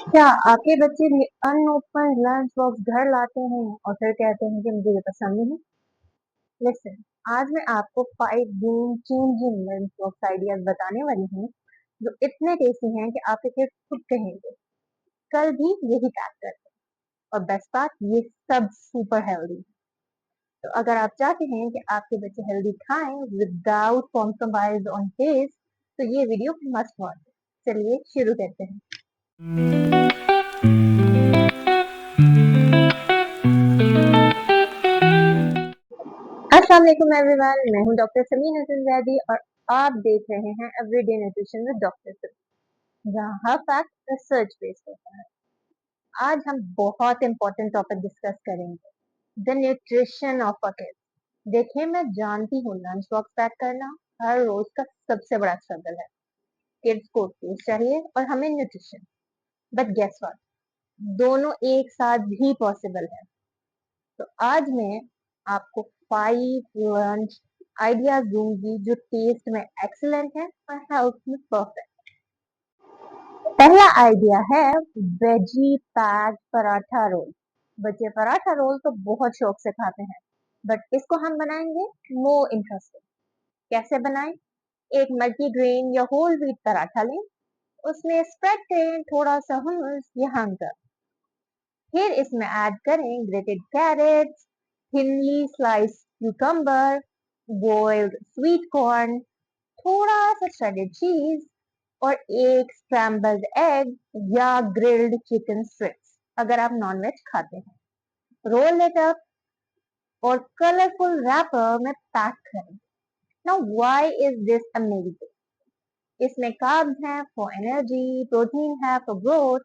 क्या आपके बच्चे भी अनओपन लंच बॉक्स घर लाते हैं और फिर कहते हैं कि मुझे ये पसंद नहीं? लिसन, आज मैं आपको 5 game changing lunch box ideas बताने वाली हूँ जो इतने टेस्टी हैं कि आपके किड्स खुद कहेंगे कल भी यही पैक करते हैं। और बेस्ट पार्ट, ये सब सुपर हेल्दी। तो अगर आप चाहते हैं कि आपके बच्चे हेल्दी खाएं विदाउट कॉम्प्रोमाइज ऑन टेस्ट, तो ये वीडियो मस्ट वॉच। चलिए शुरू करते हैं। अस्सलाम वालेकुम एवरीवन, मैं हूं डॉक्टर समीन हसन जैदी और आप देख रहे हैं everyday nutrition with doctor Sameen, जहां हर फैक्ट रिसर्च बेस्ड होता है। आज हम बहुत इंपॉर्टेंट टॉपिक डिस्कस करेंगे, the nutrition of a kid. देखिए, मैं जानती हूँ लंच बॉक्स पैक करना हर रोज का सबसे बड़ा स्ट्रगल है। किड्स को टेस्ट चाहिए और हमें न्यूट्रिशन, बट गेस व्हाट, दोनों एक साथ भी पॉसिबल है। तो आज मैं आपको 5 लंच आइडियाज दूंगी जो टेस्ट में एक्सीलेंट है और हेल्थ में परफेक्ट। पहला आइडिया है वेजी पैक पराठा रोल। बच्चे पराठा रोल तो बहुत शौक से खाते हैं, बट इसको हम बनाएंगे मोर इंटरेस्टिंग। कैसे बनाएं? एक मल्टीग्रेन या होल व्हीट पराठा लें, उसमें स्प्रेड करें थोड़ा सा hummus या हंगर। फिर इसमें ऐड करें grated carrots, thinly sliced cucumber, boiled sweet corn, थोड़ा सा shredded cheese और एक scrambled egg या grilled chicken strips अगर आप नॉनवेज खाते हैं। रोल इट अप और कलरफुल रैपर में पैक करें। Now why is this amazing? इसमें कार्ब्स हैं फॉर एनर्जी, प्रोटीन है फॉर ग्रोथ,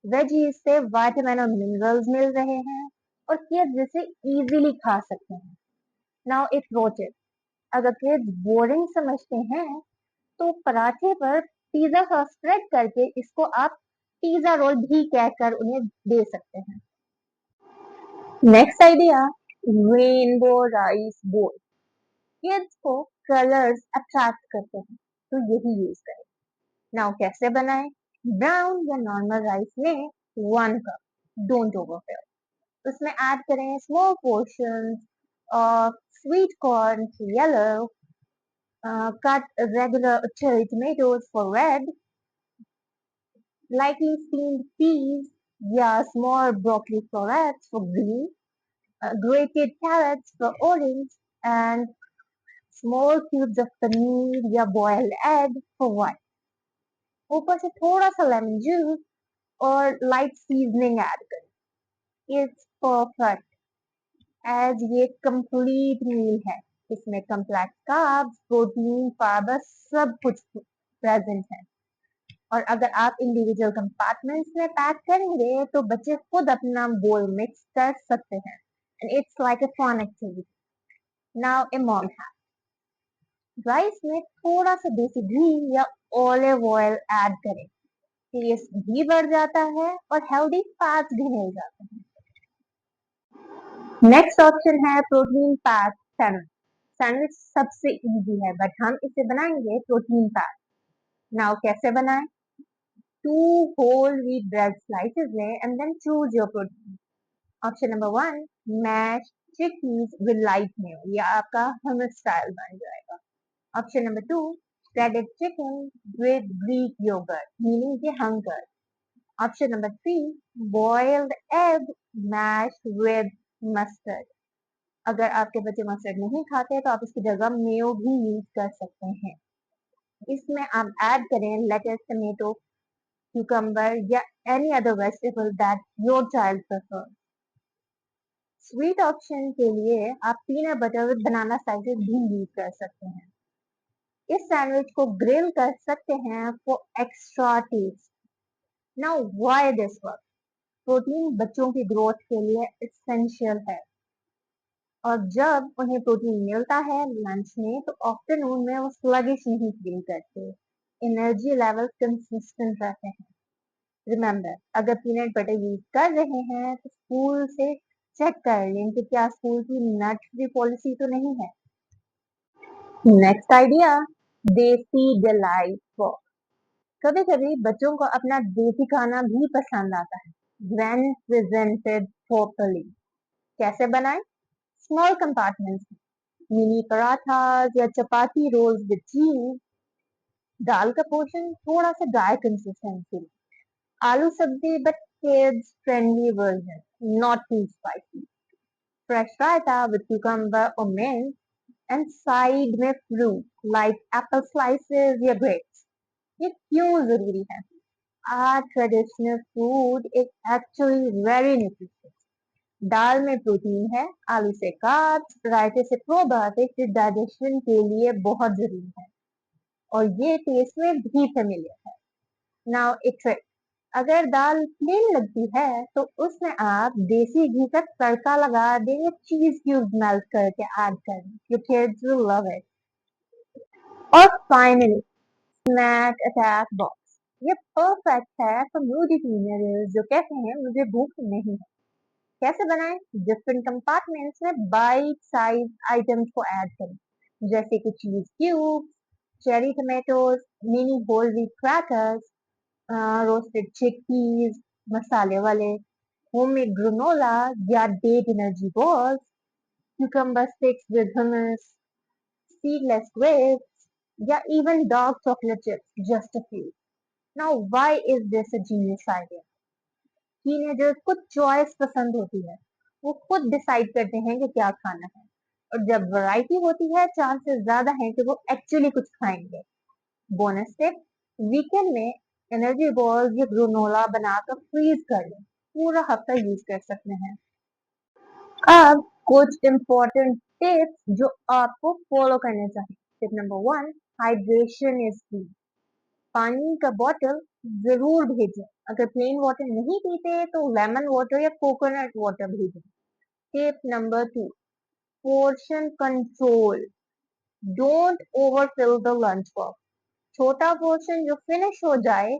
वेजीज से विटामिन और मिनरल्स मिल रहे हैं और किड्स जिसे इजीली खा सकते हैं। नाउ इफ रोटेड, अगर किड्स बोरिंग समझते हैं तो पराठे पर पिज्जा सॉस स्प्रेड करके इसको आप पिज्जा रोल भी कहकर उन्हें दे सकते हैं। नेक्स्ट आइडिया, रेनबो राइस बोल। किड्स को कलर्स अट्रैक्ट करते हैं तो यही यूज करें। नाउ कैसे बनाएं? ब्राउन या नॉर्मल राइस में 1 कप, डोंट ओवरफिल। उसमें ऐड करें small portions of sweet corn yellow, cut regular cherry tomatoes for red, lightly steamed peas या small broccoli florets for green, grated carrots for orange, and small cubes of paneer या boiled egg for white. ऊपर से थोड़ा सा lemon juice और light seasoning add करें। It's perfect as ये complete मील है। इसमें कम्प्लेक्स कार्ब्स, प्रोटीन, फाइबर सब कुछ प्रेजेंट है। और अगर आप इंडिविजुअल कंपार्टमेंट्स में पैक करेंगे तो बच्चे खुद अपना बोल मिक्स कर सकते हैं and it's like a fun activity. Now a mom hack, rice में थोड़ा सा देसी घी या ऑलिव ऑयल ऐड करें, टेस्ट भी बढ़ जाता है और हेल्दी फैट्स भी मिल जाते हैं। नेक्स्ट ऑप्शन है प्रोटीन पैक सैंडविच। सैंडविच सबसे इजी है बट हम इसे बनाएंगे प्रोटीन पैक। नाउ कैसे बनाएं? 2 whole wheat bread slices लें and then choose your protein. Option number 1, mash chickpeas with light mayo, ये आपका hummus स्टाइल बन जाएगा। Option number 2, shredded chicken with Greek yogurt, meaning के hunger. Option number 3, boiled egg mashed with mustard। अगर आपके बच्चे mustard नहीं खाते तो आप इसकी जगह मेयो भी यूज कर सकते हैं। इसमें आप ऐड करें लेटस, टमेटो, क्यूकम्बर या any other vegetable that your child prefer. Sweet option के लिए आप peanut butter with banana slices भी यूज कर सकते हैं। इस सैंडविच को ग्रिल कर सकते हैं for extra taste. Now why this work? Protein बच्चों की ग्रोथ के लिए एसेंशियल है और जब उन्हें प्रोटीन मिलता है लंच में तो आफ्टरनून में वो स्लगिश नहीं फील करते, एनर्जी लेवल कंसिस्टेंट रहते हैं। रिमेंबर, अगर पीनट बटर यूज कर रहे हैं तो स्कूल से चेक कर लें कि क्या स्कूल की नट फ्री पॉलिसी तो नहीं है। नेक्स्ट आइडिया, देसी डिलाइट बॉक्स। कभी कभी बच्चों को अपना देसी खाना भी पसंद आता है when presented properly। कैसे बनाएं? स्मॉल कंपार्टमेंट्स, मिनी पराठास या चपाती रोल्स विद चीज, दाल का पोर्शन थोड़ा सा ड्राई कंसिस्टेंसी, आलू सब्जी but kids friendly version, not too spicy, fresh raita with cucumber or mint, and side में fruit like apple slices या grapes। ये क्यों जरूरी है? Our traditional food is actually very nutritious। दाल में प्रोटीन है, आलू से कार्ब्स, रायते से प्रोबायोटिक जो डाइजेशन के लिए बहुत जरूरी है, और ये टेस्ट में भी फेमिलियर है। नाउ एक ट्रिक, अगर दाल प्लेन लगती है तो उसमें आप देसी घी का तड़का लगा दें या चीज क्यूब मेल्ट करके ऐड कर दें। Your kids will love it. और फाइनली स्नैक अटैक बॉक्स, ये परफेक्ट है फॉर मूडी टीनेजर्स जो कहते हैं मुझे भूख नहीं है। कैसे बनाएं? डिफरेंट कंपार्टमेंट्स में बाइट साइज आइटम्स को ऐड करें, जैसे कि cheese cube, cherry tomatoes, mini whole wheat crackers, roasted chickpeas, मसाले वाले होममेड ग्रेनोला या date energy balls, cucumber sticks with hummus, seedless grapes, या even dark chocolate chips, just a few. Now, why is this a genius idea? Teenagers को choice पसंद होती है, वो खुद डिसाइड करते हैं कि क्या खाना है, और जब वैरायटी होती है चांसेस ज्यादा हैं कि वो एक्चुअली कुछ खाएंगे। बोनस टिप, वीकेंड में एनर्जी बॉल्स या ग्रेनोला बनाकर फ्रीज कर लें, पूरा हफ्ता यूज कर सकते हैं। अब कुछ इम्पोर्टेंट टिप्स जो आपको फॉलो करने चाहिए। टिप नंबर 1, हाइड्रेशन इज की। पानी का बॉटल जरूर भेजें, अगर प्लेन वाटर नहीं पीते तो लेमन वाटर या कोकोनट वाटर भेजें। Tip number 2, portion control, don't overfill the lunch box. छोटा पोर्शन जो फिनिश हो जाए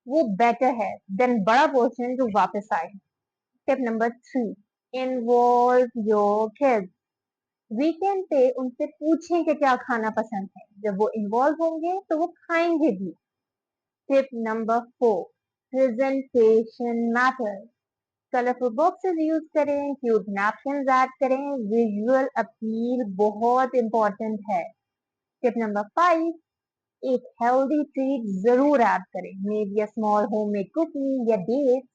वो बेटर है देन बड़ा पोर्शन जो वापस आए। Tip number 3, involve your kids. Weekend पे उनसे पूछें कि क्या खाना पसंद है, जब वो इन्वॉल्व होंगे तो वो खाएंगे भी। Tip number 4, presentation matters. Colourful boxes use करें, क्यूट नैपकिन ऐड करें, विजुअल अपील बहुत इंपॉर्टेंट है। टिप नंबर 5, एक हेल्दी ट्रीट जरूर ऐड करें, maybe a small homemade cookie या डेट।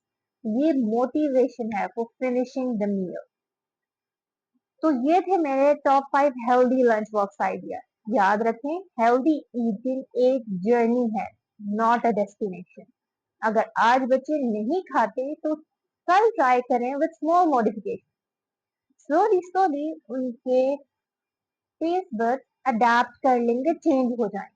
ये मोटिवेशन है फॉर फिनिशिंग द मील। तो ये थे मेरे top 5 healthy lunch box idea. याद रखें, हेल्दी ईटिंग एक जर्नी है, नॉट अ डेस्टिनेशन। अगर आज बच्चे नहीं खाते तो कल ट्राई करें with small modification. Slowly slowly उनके टेस्ट बड्स अडेप्ट कर लेंगे, चेंज हो जाएंगे।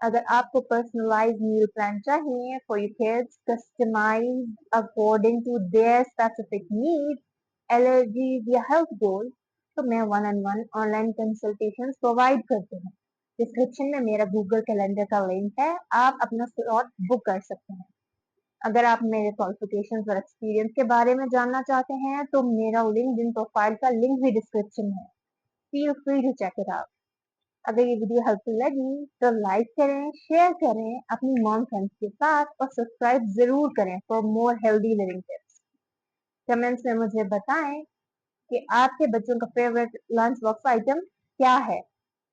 अगर आपको पर्सनलाइज मील प्लान चाहिए for your kids, customise according to their specific needs, allergies या हेल्थ गोल, तो मैं 1-on-1 ऑनलाइन कंसल्टेशन प्रोवाइड करती हूँ। डिस्क्रिप्शन में मेरा गूगल कैलेंडर का लिंक है, आप अपना स्लॉट बुक कर सकते हैं। अगर आप मेरे क्वालिफिकेशंस और एक्सपीरियंस के बारे में जानना चाहते हैं तो मेरा लिंक्डइन प्रोफाइल का लिंक भी डिस्क्रिप्शन में है। Feel free to check it out. अगर ये वीडियो हेल्पफुल लगी तो लाइक करें, शेयर करें अपनी मॉम फ्रेंड्स के साथ, और सब्सक्राइब जरूर करें for more healthy living tips. Comments में मुझे बताएं कि आपके बच्चों का फेवरेट लंच बॉक्स आइटम क्या है।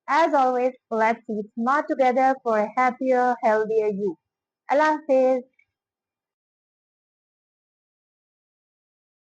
As always, let's eat smart together for a happier, healthier you. Allah Hafiz.